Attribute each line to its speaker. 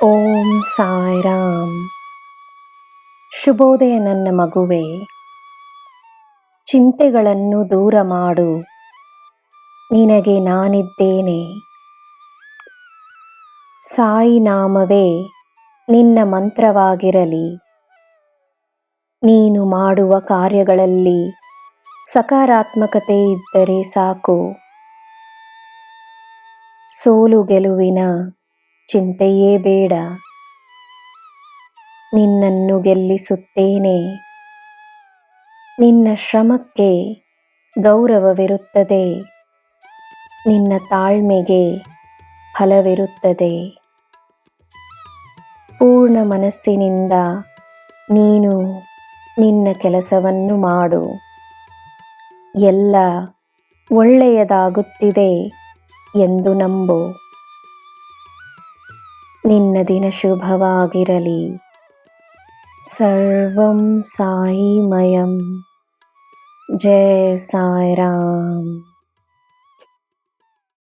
Speaker 1: ಓಂ ಸಾಯಿರಾಮ್. ಶುಭೋದಯ ನನ್ನ ಮಗುವೆ. ಚಿಂತೆಗಳನ್ನು ದೂರ ಮಾಡು, ನಿನಗೆ ನಾನಿದ್ದೇನೆ. ಸಾಯಿ ನಾಮವೇ ನಿನ್ನ ಮಂತ್ರವಾಗಿರಲಿ. ನೀನು ಮಾಡುವ ಕಾರ್ಯಗಳಲ್ಲಿ ಸಕಾರಾತ್ಮಕತೆ ಇದ್ದರೆ ಸಾಕು. ಸೋಲು ಗೆಲುವಿನ ಚಿಂತೆಯೇ ಬೇಡ. ನಿನ್ನನ್ನು ಗೆಲ್ಲಿಸುತ್ತೇನೆ. ನಿನ್ನ ಶ್ರಮಕ್ಕೆ ಗೌರವವಿರುತ್ತದೆ. ನಿನ್ನ ತಾಳ್ಮೆಗೆ ಫಲವಿರುತ್ತದೆ. ಪೂರ್ಣ ಮನಸ್ಸಿನಿಂದ ನೀನು ನಿನ್ನ ಕೆಲಸವನ್ನು ಮಾಡು. ಎಲ್ಲ ಒಳ್ಳೆಯದಾಗುತ್ತಿದೆ ಎಂದು ನಂಬು. ನಿನ್ನ ದಿನ ಶುಭವಾಗಿರಲಿ. ಸರ್ವಂ ಸಾಯಿಮಯಂ. ಜೈ ಸಾಯಿರಾಮ್.